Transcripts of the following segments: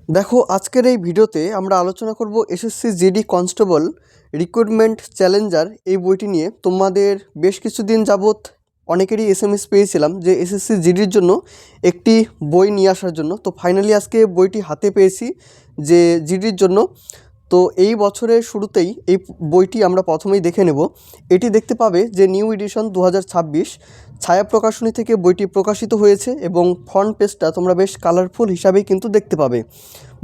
দেখো আজকের এই ভিডিওতে আমরা আলোচনা করব SSC GD constable recruitment Challenger এই বইটি নিয়ে। তোমাদের বেশ কিছুদিন যাবত অনেকেরই এসএমএস পেয়েছিলাম যে এসএসসি জিডির জন্য একটি বই নিয়ে আসার জন্য। তো ফাইনালি আজকে বইটি হাতে পেয়েছি যে জিডির জন্য। তো এই বছরের শুরুতেই এই বইটি আমরা প্রথমেই দেখে নেব। এটি দেখতে পাবে যে নিউ এডিশন 2026 ছায়া প্রকাশনী থেকে বইটি প্রকাশিত হয়েছে এবং ফ্রন্ট পেজটা তোমরা বেশ কালারফুল হিসাবেই কিন্তু দেখতে পাবে।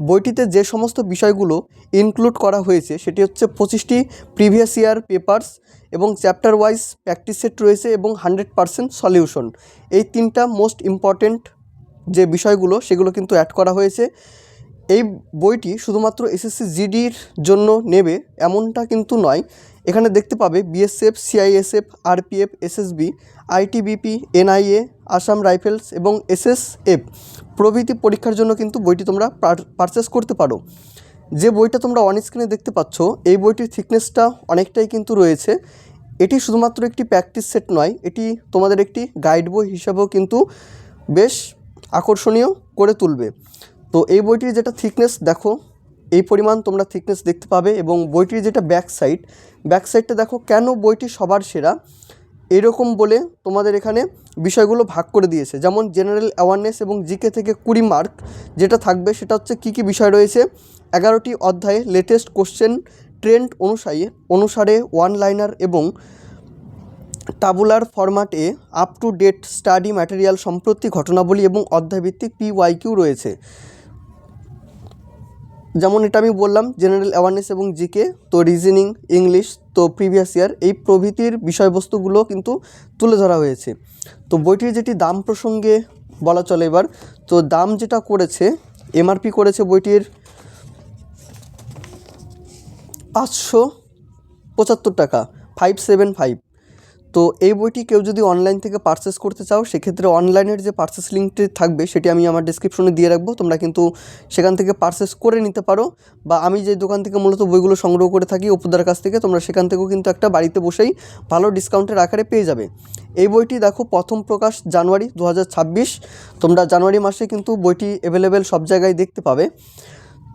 বইটিতে যে সমস্ত বিষয়গুলো ইনক্লুড করা হয়েছে সেটি হচ্ছে 25টি প্রিভিয়াস ইয়ার পেপার্স এবং চ্যাপ্টার ওয়াইজ প্র্যাকটিস সেট রয়েছে এবং 100% সলিউশন। এই তিনটা মোস্ট ইম্পর্টেন্ট যে বিষয়গুলো সেগুলো কিন্তু অ্যাড করা হয়েছে। এই বইটি শুধুমাত্র এসএসসি জিডির জন্য নেবে এমনটা কিন্তু নয়। এখানে দেখতে পাবে BSF, CISF, RPF, SSB, ITBP, NIA, Assam rifles এবং এসএসএফ প্রভৃতি পরীক্ষার জন্য কিন্তু বইটি তোমরা পারচেস করতে পারো। যে বইটা তোমরা অন স্ক্রিনে দেখতে পাচ্ছ এই বইটির থিকনেসটা অনেকটাই কিন্তু রয়েছে। এটি শুধুমাত্র একটি প্র্যাকটিস সেট নয়, এটি তোমাদের একটি গাইড বই হিসাবেও কিন্তু বেশ আকর্ষণীয় করে তুলবে। তো এই বইটির যেটা থিকনেস দেখো, এই পরিমাণ তোমরা থিকনেস দেখতে পাবে এবং বইটির যেটা ব্যাক সাইডটা দেখো কেন বইটি সবার সেরা এরকম বলে তোমাদের এখানে বিষয়গুলো ভাগ করে দিয়েছে। যেমন জেনারেল অ্যাওয়ারনেস এবং জিকে থেকে 20 মার্ক যেটা থাকবে সেটা হচ্ছে কী কী বিষয় রয়েছে। 11টি অধ্যায়ে লেটেস্ট কোশ্চেন ট্রেন্ড অনুসারে ওয়ান লাইনার এবং টাবুলার ফরম্যাটে up to date study material, সম্প্রতি ঘটনাবলী এবং অধ্যায়ভিত্তিক PYQ রয়েছে। যেমন এটা আমি বললাম জেনারেল অ্যাওয়ারনেস এবং জিকে, তো রিজনিং, ইংলিশ, তো প্রিভিয়াস ইয়ার এই প্রভৃতির বিষয়বস্তুগুলো কিন্তু তুলে ধরা হয়েছে। তো বইটির যেটি দাম প্রসঙ্গে বলা চলে এবার, তো দাম যেটা করেছে এমআরপি করেছে বইটির 575 টাকা, 575। তো এই বইটি কেউ যদি অনলাইন থেকে পারচেস করতে চাও সেক্ষেত্রে অনলাইনের যে পারচেস লিঙ্কটি থাকবে সেটি আমি আমার ডেসক্রিপশনে দিয়ে রাখবো, তোমরা কিন্তু সেখান থেকে পারচেস করে নিতে পারো। বা আমি যে দোকান থেকে মূলত বইগুলো সংগ্রহ করে থাকি অপুদার কাছ থেকে, তোমরা সেখান থেকেও কিন্তু একটা বাড়িতে বসেই ভালো ডিসকাউন্টের আকারে পেয়ে যাবে। এই বইটি দেখো প্রথম প্রকাশ জানুয়ারি 2026, তোমরা জানুয়ারি মাসে কিন্তু বইটি অ্যাভেলেবেল সব জায়গায় দেখতে পাবে।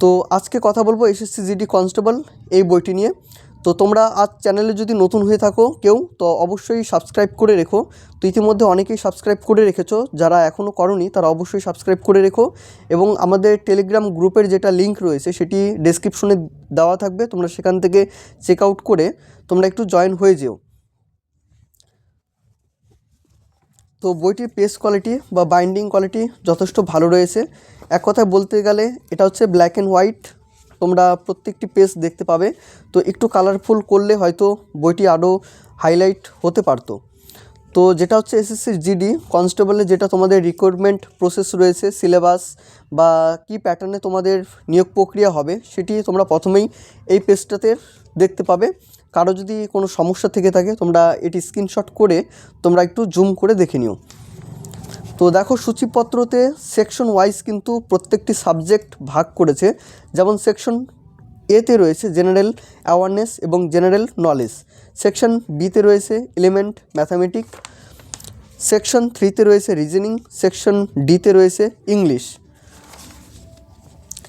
তো আজকে কথা বলবো এসএসসি জিডি কনস্টেবল এই বইটি নিয়ে। তো তোমরা আজ চ্যানেলে যদি নতুন হয়ে থাকো কেউ, তো অবশ্যই সাবস্ক্রাইব করে রেখো। তো ইতিমধ্যে অনেকেই সাবস্ক্রাইব করে রেখেছো, যারা এখনও করনি তারা অবশ্যই সাবস্ক্রাইব করে রেখো এবং আমাদের টেলিগ্রাম গ্রুপের যেটা লিঙ্ক রয়েছে সেটি ডেসক্রিপশনে দেওয়া থাকবে, তোমরা সেখান থেকে চেক আউট করে তোমরা একটু জয়েন হয়ে যেও। তো বইটির পেজ কোয়ালিটি বা বাইন্ডিং কোয়ালিটি যথেষ্ট ভালো রয়েছে। এক কথায় বলতে গেলে এটা হচ্ছে ব্ল্যাক অ্যান্ড হোয়াইট, তোমরা প্রত্যেকটি পেজ দেখতে পাবে। তো একটু কালারফুল করলে হয়তো বইটি আরও হাইলাইট হতে পারতো। তো যেটা হচ্ছে এসএসসি জিডি কনস্টেবলে যেটা তোমাদের রিক্রুটমেন্ট প্রসেস রয়েছে, সিলেবাস বা কী প্যাটার্নে তোমাদের নিয়োগ প্রক্রিয়া হবে সেটি তোমরা প্রথমেই এই পেজটাতে দেখতে পাবে। কারো যদি কোনো সমস্যা থেকে থাকে তোমরা এটি স্ক্রিনশট করে তোমরা একটু জুম করে দেখে নিও। তো দেখো সূচিপত্রতে সেকশন ওয়াইজ কিন্তু প্রত্যেকটি সাবজেক্ট ভাগ করেছে। যেমন সেকশন এতে রয়েছে জেনারেল অ্যাওয়ারনেস এবং জেনারেল নলেজ, সেকশন বিতে রয়েছে এলিমেন্ট ম্যাথামেটিক, সেকশন 3তে রয়েছে রিজনিং, সেকশন ডিতে রয়েছে ইংলিশ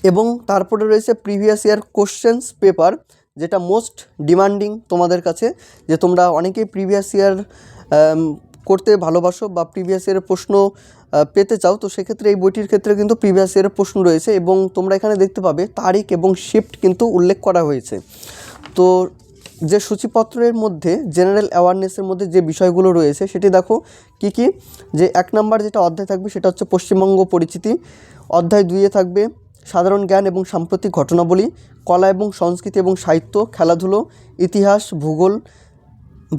এবং তারপরে রয়েছে প্রিভিয়াস ইয়ার কোশ্চেন্স পেপার, যেটা মোস্ট ডিমান্ডিং তোমাদের কাছে, যে তোমরা অনেকেই প্রিভিয়াস ইয়ার করতে ভালোবাসো বা প্রিভিয়াস ইয়ারের প্রশ্ন পেতে চাও। তো সেক্ষেত্রে এই বইটির ক্ষেত্রে কিন্তু প্রিভিয়াস ইয়ারের প্রশ্ন রয়েছে এবং তোমরা এখানে দেখতে পাবে তারিখ এবং শিফট কিন্তু উল্লেখ করা হয়েছে। তো যে সূচিপত্রের মধ্যে জেনারেল অ্যাওয়ারনেসের মধ্যে যে বিষয়গুলো রয়েছে সেটি দেখো কি কি। যে 1 নম্বর যেটা অধ্যায় থাকবে সেটা হচ্ছে পশ্চিমবঙ্গ পরিচিতি, অধ্যায় 2-এ থাকবে সাধারণ জ্ঞান এবং সাম্প্রতিক ঘটনাবলী, কলা এবং সংস্কৃতি এবং সাহিত্য, খেলাধুলো, ইতিহাস, ভূগোল,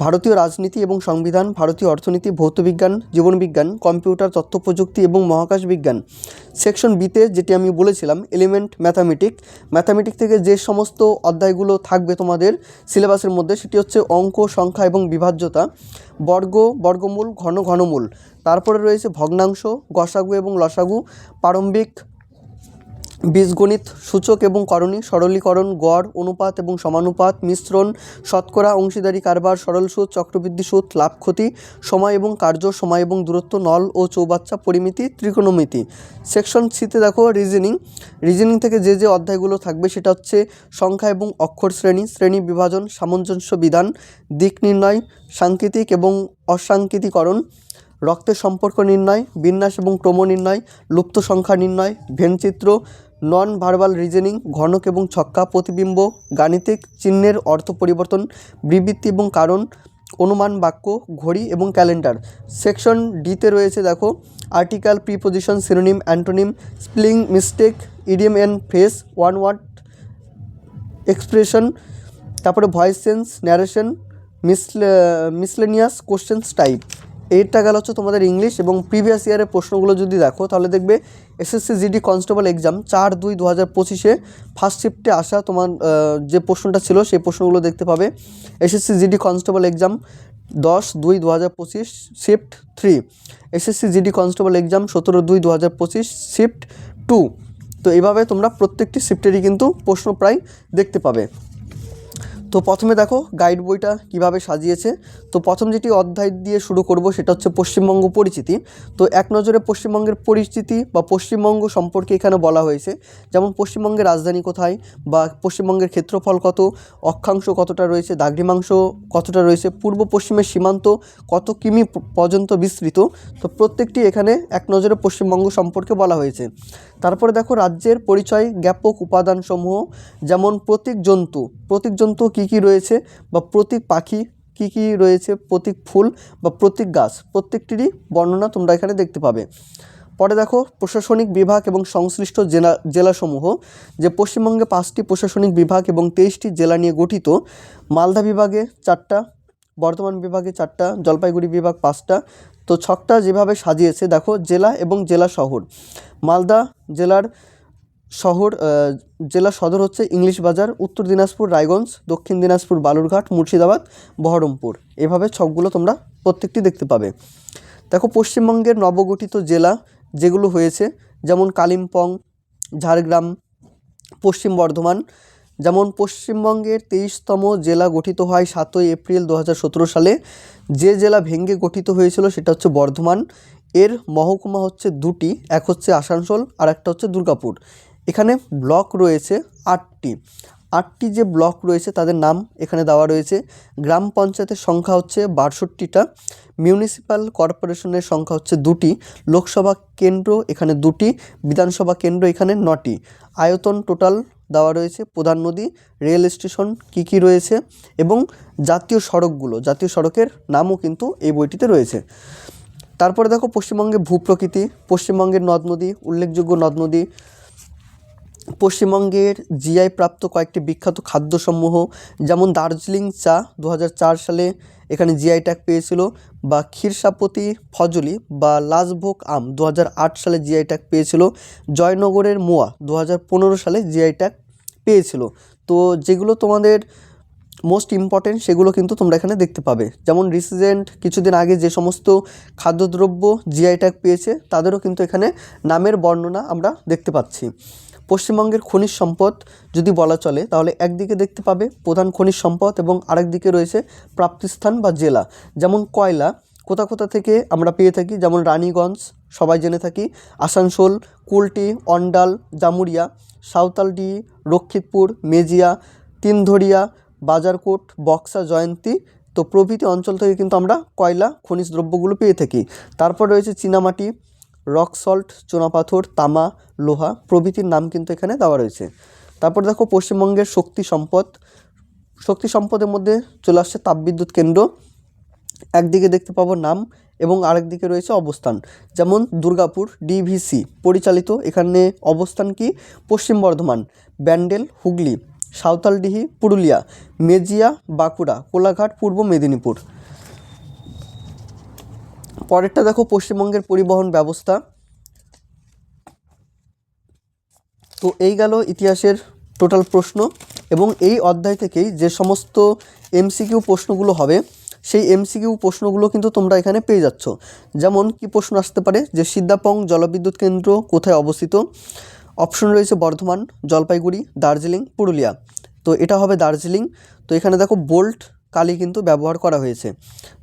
ভারতীয় রাজনীতি এবং সংবিধান, ভারতীয় অর্থনীতি, ভৌতবিজ্ঞান, জীবনবিজ্ঞান, কম্পিউটার, তথ্য প্রযুক্তি এবং মহাকাশ বিজ্ঞান। সেকশন বিতে যেটি আমি বলেছিলাম এলিমেন্ট ম্যাথামেটিক থেকে যে সমস্ত অধ্যায়গুলো থাকবে তোমাদের সিলেবাসের মধ্যে সেটি হচ্ছে অঙ্ক, সংখ্যা এবং বিভাজ্যতা, বর্গমূল, ঘনমূল। তারপরে রয়েছে ভগ্নাংশ, গসাগু এবং লসাগু, প্রারম্ভিক বীজগণিত, সূচক এবং করণী, সরলীকরণ, গড়, অনুপাত এবং সমানুপাত, মিশ্রণ, শতকরা, অংশীদারি কারবার, সরল সুদ, চক্রবৃদ্ধি সুদ, লাভ ক্ষতি, সময় এবং কার্য, সময় এবং দূরত্ব, নল ও চৌবাচ্চা, পরিমিতি, ত্রিকোণমিতি। সেকশন সিতে দেখো রিজনিং থেকে যে অধ্যায়গুলো থাকবে সেটা হচ্ছে সংখ্যা এবং অক্ষর শ্রেণী, শ্রেণী বিভাজন, সামঞ্জস্য বিধান, দিক নির্ণয়, সাংকেতিক এবং অসাংকেতিকরণ, রক্তের সম্পর্ক নির্ণয়, বিন্যাস এবং ক্রম নির্ণয়, লুপ্ত সংখ্যা নির্ণয়, ভেনচিত্র, নন ভার্বাল রিজনিং, ঘনক এবং ছক্কা, প্রতিবিম্ব, গাণিতিক চিহ্নের অর্থ পরিবর্তন, বিবৃতি এবং কারণ, অনুমান বাক্য, ঘড়ি এবং ক্যালেন্ডার। সেকশন ডিতে রয়েছে দেখো article, preposition, synonym, antonym, spelling mistake, idiom and phrase, one word expression, তারপরে voice change, narration, miscellaneous questions type. এইটা গেল হচ্ছে তোমাদের ইংলিশ। এবং প্রিভিয়াস ইয়ারের প্রশ্নগুলো যদি দেখো তাহলে দেখবে SSC GD constable exam 4/2/2025 first শিফটে আসা তোমার যে প্রশ্নটা ছিল সেই প্রশ্নগুলো দেখতে পাবে। SSC GD constable exam 10/2/2025 shift 3, SSC GD constable exam 17/2/2025 shift 2। তো এইভাবে তোমরা প্রত্যেকটি শিফটেরই কিন্তু প্রশ্ন প্রায় দেখতে পাবে। তো প্রথমে দেখো গাইড বইটা কিভাবে সাজিয়েছে। তো প্রথম যেটি অধ্যায় দিয়ে শুরু করব সেটা হচ্ছে পশ্চিমবঙ্গ পরিচিতি। তো এক নজরে পশ্চিমবঙ্গের পরিচিতি বা পশ্চিমবঙ্গ সম্পর্কে এখানে বলা হয়েছে, যেমন পশ্চিমবঙ্গের রাজধানী কোথায়, বা পশ্চিমবঙ্গের ক্ষেত্রফল কত, অক্ষাংশ কতটা রয়েছে, দ্রাঘিমাংশ কতটা রয়েছে, পূর্ব পশ্চিমের সীমান্ত কত কিমি পর্যন্ত বিস্তৃত। তো প্রত্যেকটি এখানে এক নজরে পশ্চিমবঙ্গ সম্পর্কে বলা হয়েছে। তারপরে দেখো রাজ্যের পরিচয় জ্ঞাপক উপাদানসমূহ, যেমন প্রতীক জন্তু কী কী রয়েছে, বা প্রতীক পাখি কী কী রয়েছে, প্রতীক ফুল বা প্রতীক গাছ, প্রত্যেকটিরই বর্ণনা তোমরা এখানে দেখতে পাবে। পরে দেখো প্রশাসনিক বিভাগ এবং সংশ্লিষ্ট জেলাসমূহ, যে পশ্চিমবঙ্গে 5টি প্রশাসনিক বিভাগ এবং 23টি জেলা নিয়ে গঠিত। মালদা বিভাগে 4টা, বর্ধমান বিভাগে 4টা, জলপাইগুড়ি বিভাগ 5টা। তো ছকটা যেভাবে সাজিয়েছে দেখো জেলা এবং জেলা শহর। মালদা জেলার জেলা সদর হচ্ছে ইংলিশ বাজার, উত্তর দিনাজপুর রায়গঞ্জ, দক্ষিণ দিনাজপুর বালুরঘাট, মুর্শিদাবাদ বহরমপুর। এভাবে ছকগুলো তোমরা প্রত্যেকটি দেখতে পাবে। দেখো পশ্চিমবঙ্গের নবগঠিত জেলা যেগুলো হয়েছে, যেমন কালিম্পং, ঝাড়গ্রাম, পশ্চিম বর্ধমান। যেমন পশ্চিমবঙ্গের 23তম জেলা গঠিত হয় 7ই এপ্রিল 2017 সালে। যে জেলা ভেঙে গঠিত হয়েছিল সেটা হচ্ছে বর্ধমান। এর মহকুমা হচ্ছে 2টি, এক হচ্ছে আসানসোল আর একটা হচ্ছে দুর্গাপুর। এখানে ব্লক রয়েছে 8টি যে ব্লক রয়েছে তাদের নাম এখানে দেওয়া রয়েছে। গ্রাম পঞ্চায়েতের সংখ্যা হচ্ছে 62টা, মিউনিসিপ্যাল কর্পোরেশনের সংখ্যা হচ্ছে 2টি, লোকসভা কেন্দ্র এখানে 2টি, বিধানসভা কেন্দ্র এখানে 9টি। আয়তন টোটাল দেওয়া রয়েছে, প্রধান নদী, রেল স্টেশন কী কী রয়েছে, এবং জাতীয় সড়কের নামও কিন্তু এই বইটিতে রয়েছে। তারপরে দেখো পশ্চিমবঙ্গের ভূপ্রকৃতি, পশ্চিমবঙ্গের নদ নদী, উল্লেখযোগ্য নদ নদী, পশ্চিমবঙ্গের জিআই প্রাপ্ত কয়েকটি বিখ্যাত খাদ্যসমূহ, যেমন দার্জিলিং চা 2004 সালে এখানে জিআই ট্যাগ পেয়েছিল, বা ক্ষীরসাপতি ফজলি বা লাজভোগ আম 2008 সালে জিআই ট্যাগ পেয়েছিল, জয়নগরের মোয়া 2015 সালে জিআই ট্যাগ পেয়েছিল। তো যেগুলো তোমাদের মোস্ট ইম্পর্টেন্ট সেগুলো কিন্তু তোমরা এখানে দেখতে পাবে। যেমন রিসেন্ট কিছুদিন আগে যে সমস্ত খাদ্যদ্রব্য জিআই ট্যাগ পেয়েছে তাদেরও কিন্তু এখানে নামের বর্ণনা আমরা দেখতে পাচ্ছি। পশ্চিমবঙ্গের খনিজ সম্পদ যদি বলা চলে তাহলে একদিকে দেখতে পাবে প্রধান খনিজ সম্পদ এবং আরেক দিকে রয়েছে প্রাপ্তিস্থান বা জেলা। যেমন কয়লা কোথা থেকে আমরা পেয়ে থাকি, যেমন রানীগঞ্জ সবাই জেনে থাকি, আসানসোল, কুলটি, অন্ডাল, জামুরিয়া, সাঁওতালডিহি, রক্ষিতপুর, মেজিয়া, তিনধরিয়া, বাজারকোট, বক্সা, জয়ন্তী তো প্রভৃতি অঞ্চল থেকে কিন্তু আমরা কয়লা খনিজ দ্রব্যগুলো পেয়ে থাকি। তারপর রয়েছে চীনামাটি, রক সল্ট, চুনাপাথর, তামা, লোহা প্রভৃতির নাম কিন্তু এখানে দেওয়া রয়েছে। তারপর দেখো পশ্চিমবঙ্গের শক্তি সম্পদের মধ্যে চলে আসছে তাপবিদ্যুৎ কেন্দ্র। একদিকে দেখতে পাবো নাম এবং আরেক দিকে রয়েছে অবস্থান। যেমন দুর্গাপুর ডিভিসি পরিচালিত, এখানে অবস্থান কি পশ্চিম বর্ধমান, ব্যান্ডেল হুগলি, সাঁওতালডিহি পুরুলিয়া, মেজিয়া বাঁকুড়া, কোলাঘাট পূর্ব মেদিনীপুর। পরেরটা দেখো পশ্চিমবঙ্গের পরিবহন ব্যবস্থা। তো এই গেল ইতিহাসের টোটাল প্রশ্ন, এবং এই অধ্যায় থেকেই যে সমস্ত এমসিকিউ প্রশ্নগুলো হবে সেই এমসিকিউ প্রশ্নগুলো কিন্তু তোমরা এখানে পেয়ে যাচ্ছ। যেমন কি প্রশ্ন আসতে পারে, যে সিদ্দাপং জলবিদ্যুৎ কেন্দ্র কোথায় অবস্থিত, অপশন রয়েছে বর্ধমান, জলপাইগুড়ি, দার্জিলিং, পুরুলিয়া। তো এটা হবে দার্জিলিং। তো এখানে দেখো বোল্ট কালি কিন্তু ব্যবহার করা হয়েছে।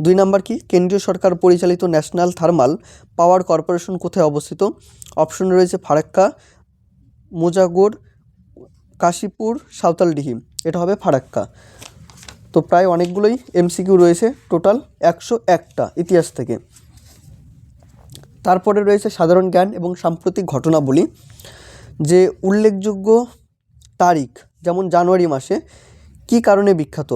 2 নাম্বার কি, কেন্দ্রীয় সরকার পরিচালিত ন্যাশনাল থার্মাল পাওয়ার কর্পোরেশন কোথায় অবস্থিত? অপশন রয়েছে ফারাক্কা, মুজাগর, কাশীপুর, সাঁওতালডিহি। এটা হবে ফারাক্কা। তো প্রায় অনেকগুলোই এমসিকিউ রয়েছে, টোটাল 101টা ইতিহাস থেকে। তারপরে রয়েছে সাধারণ জ্ঞান এবং সাম্প্রতিক ঘটনাবলী, যে উল্লেখযোগ্য তারিখ, যেমন জানুয়ারি মাসে কী কারণে বিখ্যাত?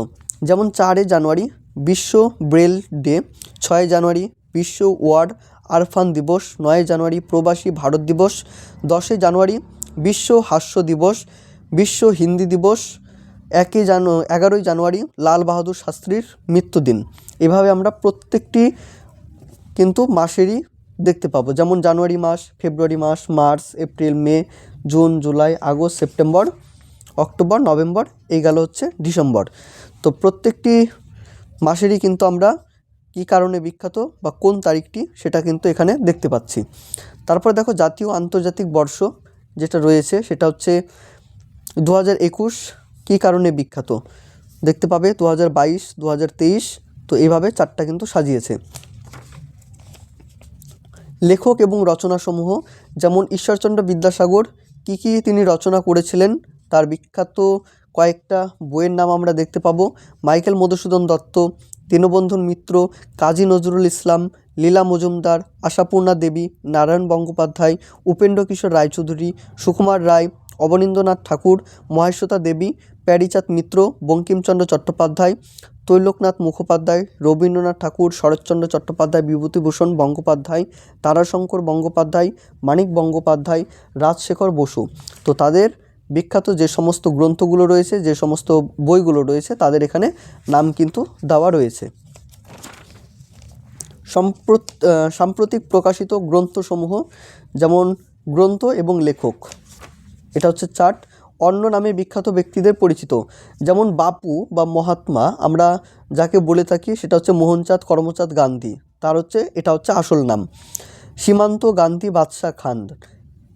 যেমন 4 জানুয়ারি বিশ্ব ব্রেল ডে, 6 জানুয়ারি বিশ্ব ওয়ার্ড আরফান দিবস, 9 জানুয়ারি প্রবাসী ভারত দিবস, 10 জানুয়ারি বিশ্ব হাস্য দিবস, বিশ্ব হিন্দি দিবস, 11 জানুয়ারি লাল বাহাদুর শাস্ত্রীর মৃত্যুদিন। এভাবে আমরা প্রত্যেকটি কিন্তু মাসেরই দেখতে পাবো, যেমন জানুয়ারি মাস, ফেব্রুয়ারি মাস, March, April, May, June, July, August, September, October, November, এই গেল হচ্ছে ডিসেম্বর। তো প্রত্যেকটি মাসেরই কিন্তু আমরা কী কারণে বিখ্যাত বা কোন তারিখটি সেটা কিন্তু এখানে দেখতে পাচ্ছি। তারপর দেখো জাতীয় আন্তর্জাতিক বর্ষ যেটা রয়েছে সেটা হচ্ছে 2021 কী কারণে বিখ্যাত দেখতে পাবে, 2022, 2023। তো এইভাবে 4টা কিন্তু সাজিয়েছে। লেখক এবং রচনাসমূহ, যেমন ঈশ্বরচন্দ্র বিদ্যাসাগর কী তিনি রচনা করেছিলেন, তার বিখ্যাত কয়েকটা বইয়ের নাম আমরা দেখতে পাবো। মাইকেল মধুসূদন দত্ত, দীনবন্ধু মিত্র, কাজী নজরুল ইসলাম, লীলা মজুমদার, আশাপূর্ণা দেবী, নারায়ণ গঙ্গোপাধ্যায়, উপেন্দ্র কিশোর রায়চৌধুরী, সুকুমার রায়, অবনীন্দ্রনাথ ঠাকুর, মহেশ্বতা দেবী, প্যারীচাঁদ মিত্র, বঙ্কিমচন্দ্র চট্টোপাধ্যায়, তৈলোকনাথ মুখোপাধ্যায়, রবীন্দ্রনাথ ঠাকুর, শরৎচন্দ্র চট্টোপাধ্যায়, বিভূতিভূষণ বন্দ্যোপাধ্যায়, তারাশঙ্কর বন্দ্যোপাধ্যায়, মানিক বন্দ্যোপাধ্যায়, রাজশেখর বসু। তো তাদের বিখ্যাত যে সমস্ত গ্রন্থগুলো রয়েছে, যে সমস্ত বইগুলো রয়েছে, তাদের এখানে নাম কিন্তু দেওয়া রয়েছে। সাম্প্রতিক প্রকাশিত গ্রন্থসমূহ, যেমন গ্রন্থ এবং লেখক, এটা হচ্ছে চার্ট। অন্য নামে বিখ্যাত ব্যক্তিদের পরিচিত, যেমন বাপু বা মহাত্মা আমরা যাকে বলে থাকি সেটা হচ্ছে মোহনচাঁদ করমচাঁদ গান্ধী, এটা হচ্ছে আসল নাম। সীমান্ত গান্ধী বাদশাহ খান,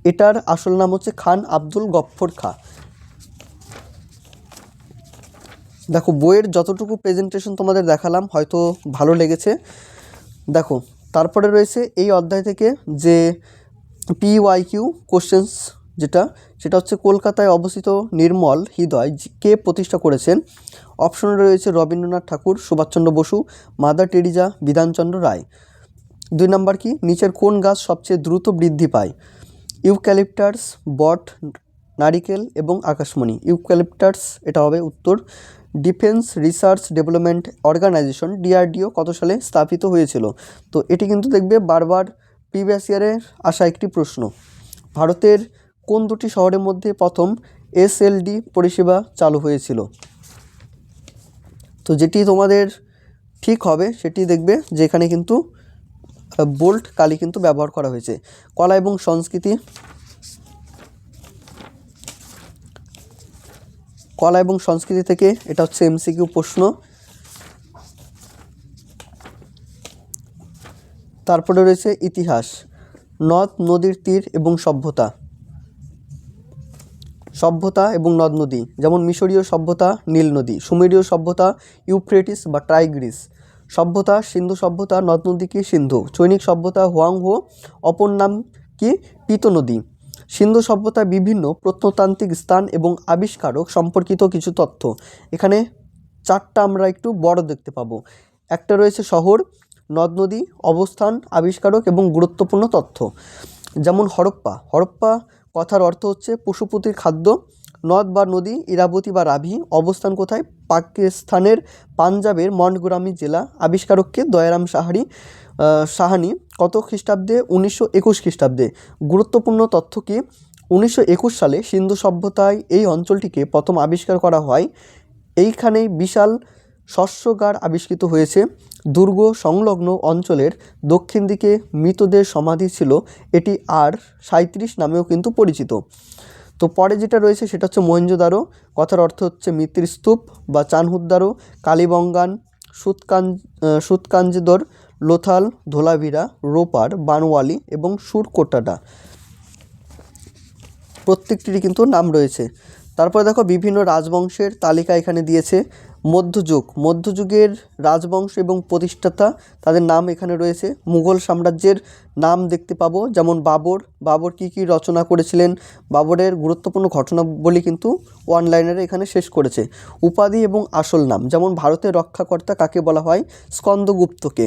এটার আসল নাম হচ্ছে খান আব্দুল গফ্ফর খাঁ। দেখো বইয়ের যতটুকু প্রেজেন্টেশন তোমাদের দেখালাম হয়তো ভালো লেগেছে। দেখো তারপরে রয়েছে এই অধ্যায় থেকে যে PYQ কোশ্চেন্স, সেটা হচ্ছে কলকাতায় অবস্থিত নির্মল হৃদয় কে প্রতিষ্ঠা করেছেন? অপশনে রয়েছে রবীন্দ্রনাথ ঠাকুর, সুভাষচন্দ্র বসু, মাদার টেরিজা, বিধানচন্দ্র রায়। 2 নাম্বার কি, নিচের কোন গাছ সবচেয়ে দ্রুত বৃদ্ধি পায়? ইউক্যালিপটাস, বট, নারিকেল এবং আকাশমণি। ইউক্যালিপটাস এটা হবে উত্তর। Defence research development organisation DRDO কত সালে স্থাপিত হয়েছিল? তো এটি কিন্তু দেখবে বারবার প্রিভিয়াস ইয়ারের আসা একটি প্রশ্ন। ভারতের কোন 2টি শহরের মধ্যে প্রথম SLD পরিষেবা চালু হয়েছিল? তো যেটি তোমাদের ঠিক হবে সেটি দেখবে যে এখানে কিন্তু বোল্ট কালি কিন্তু ব্যবহার করা হয়েছে। কলা এবং সংস্কৃতি, থেকে এটা হচ্ছে MCQ প্রশ্ন। তারপরে রয়েছে ইতিহাস, নদ নদীর তীর এবং সভ্যতা এবং নদ নদী, যেমন মিশরীয় সভ্যতা নীল নদী, সুমেরীয় সভ্যতা ইউফ্রেটিস বা টাইগ্রিস, সভ্যতা সিন্ধু সভ্যতা, নদ নদী কি সিন্ধু, চৈনিক সভ্যতা হোয়াংহো, অপর নাম কি পিত নদী। সিন্ধু সভ্যতার বিভিন্ন প্রত্নতান্ত্রিক স্থান এবং আবিষ্কারক সম্পর্কিত কিছু তথ্য। এখানে 4টা আমরা একটু বড় দেখতে পাবো। একটা রয়েছে শহর, নদ নদী, অবস্থান, আবিষ্কারক এবং গুরুত্বপূর্ণ তথ্য। যেমন হরপ্পা কথার অর্থ হচ্ছে পশুপতির খাদ্য। নদ বা নদী ইরাবতী বা রাভি, অবস্থান কোথায়? পাকিস্তানের পাঞ্জাবের মঠগ্রামী জেলা। আবিষ্কারককে দয়ারাম সাহানি, কত খ্রিস্টাব্দে? 1921 খ্রিস্টাব্দে। গুরুত্বপূর্ণ তথ্য কি? 1921 সালে সিন্ধু সভ্যতায় এই অঞ্চলটিকে প্রথম আবিষ্কার করা হয়। এইখানেই বিশাল শস্যাগার আবিষ্কৃত হয়েছে। দুর্গ সংলগ্ন অঞ্চলের দক্ষিণ দিকে মৃতদের সমাধি ছিল, এটি আর-37 নামেও কিন্তু পরিচিত। তো পরে যেটা রয়েছে সেটা হচ্ছে মহেঞ্জোদারো, কথার অর্থ হচ্ছে মৃত্যুর স্তূপ বা চানহুদ্দারো। কালীবঙ্গান, সুতকাঞ্জিদর, লোথাল, ধোলাভিরা, রোপার, বানওয়ালি এবং সুরকোটাডা। প্রত্যেকটিরই কিন্তু নাম রয়েছে। তারপরে দেখো বিভিন্ন রাজবংশের তালিকা এখানে দিয়েছে। মধ্যযুগের রাজবংশ এবং প্রতিষ্ঠাতা তাদের নাম এখানে রয়েছে। মুঘল সাম্রাজ্যের নাম দেখতে পাবো, যেমন বাবর কী কী রচনা করেছিলেন, বাবরের গুরুত্বপূর্ণ ঘটনাবলী কিন্তু ওয়ান লাইনারে এখানে শেষ করেছে। উপাধি এবং আসল নাম, যেমন ভারতের রক্ষাকর্তা কাকে বলা হয়, স্কন্দগুপ্তকে।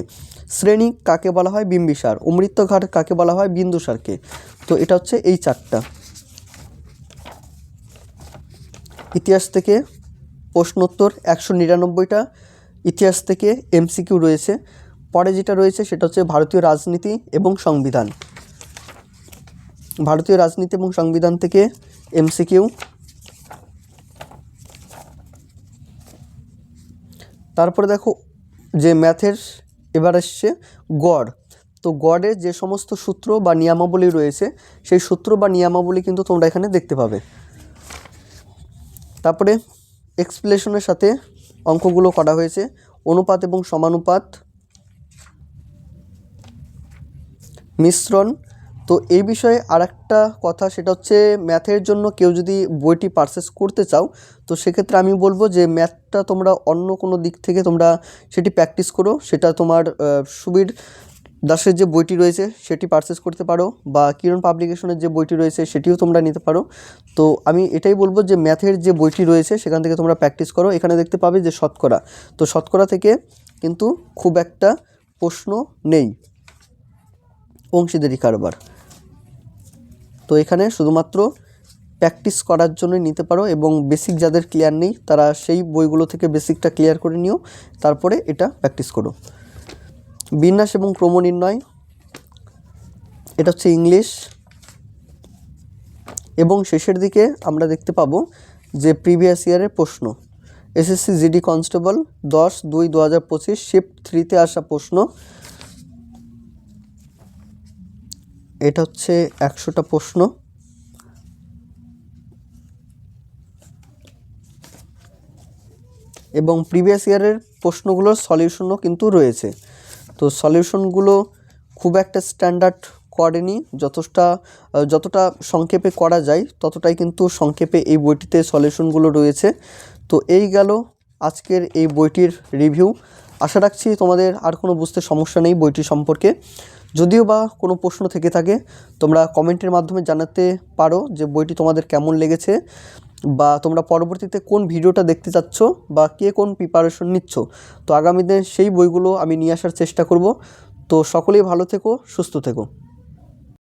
শ্রেণী কাকে বলা হয়, বিম্বিসার। অমৃতঘাট কাকে বলা হয়, বিন্দুসারকে। তো এটা হচ্ছে এই চারটা। ইতিহাস থেকে প্রশ্নোত্তর 199টা ইতিহাস থেকে এমসিকিউ রয়েছে। পরে যেটা রয়েছে সেটা হচ্ছে ভারতীয় রাজনীতি এবং সংবিধান। ভারতীয় রাজনীতি এবং সংবিধান থেকে এমসিকিউ। তারপরে দেখো যে ম্যাথের এবার আসছে গড়। তো গড়ের যে সমস্ত সূত্র বা নিয়মাবলী রয়েছে সেই সূত্র বা নিয়মাবলী কিন্তু তোমরা এখানে দেখতে পাবে। তারপরে এক্সপ্লেনেশনের সাথে অঙ্কগুলো করা হয়েছে। অনুপাত এবং সমানুপাত, মিশ্রণ। তো এই বিষয়ে আরেকটা কথা, সেটা হচ্ছে ম্যাথের জন্য কেউ যদি বইটি পারচেস করতে চাও তো সেক্ষেত্রে আমি বলবো যে ম্যাথটা তোমরা অন্য কোনো দিক থেকে তোমরা সেটি প্র্যাকটিস করো। সেটা তোমার সুবীর দাসের যে বইটি রয়েছে সেটি পারচেস করতে পারো, বা কিরণ পাবলিকেশনের যে বইটি রয়েছে সেটিও তোমরা নিতে পারো। তো আমি এটাই বলবো যে ম্যাথের যে বইটি রয়েছে সেখান থেকে তোমরা প্র্যাকটিস করো। এখানে দেখতে পাবে যে শতকরা, তো শতকরা থেকে কিন্তু খুব একটা প্রশ্ন নেই। অংশীদারি কারবার, তো এখানে শুধুমাত্র প্র্যাকটিস করার জন্য নিতে পারো, এবং বেসিক যাদের ক্লিয়ার নেই তারা সেই বইগুলো থেকে বেসিকটা ক্লিয়ার করে নিও, তারপরে এটা প্র্যাকটিস করো। বিন্যাস এবং ক্রম নির্ণয়, এটা হচ্ছে ইংলিশ। এবং শেষের দিকে আমরা দেখতে পাবো যে প্রিভিয়াস ইয়ারের প্রশ্ন, এসএসসি জিডি কনস্টেবল 10/2/2025 শিফট 3-তে আসা প্রশ্ন। এটা হচ্ছে 100টা প্রশ্ন। এবং প্রিভিয়াস ইয়ারের প্রশ্নগুলোর সলিউশনও কিন্তু রয়েছে। তো সলিউশনগুলো খুব একটা স্ট্যান্ডার্ড করেনি, যতটা সংক্ষেপে করা যায় ততটাই কিন্তু সংক্ষেপে এই বইটিতে সলিউশনগুলো রয়েছে। তো এই গেল আজকের এই বইটির রিভিউ। আশা রাখছি তোমাদের আর কোনো বুঝতে সমস্যা নেই বইটি সম্পর্কে। যদিও বা কোনো প্রশ্ন থেকে থাকে তোমরা কমেন্টের মাধ্যমে জানাতে পারো যে বইটি তোমাদের কেমন লেগেছে, বা তোমরা পরবর্তীতে কোন ভিডিওটা দেখতে চাচ্ছ, বা কে কোন প্রিপারেশন নিচ্ছ। তো আগামী দিনে সেই বইগুলো আমি নিয়ে আসার চেষ্টা করব। তো সকলেই ভালো থেকো, সুস্থ থেকো।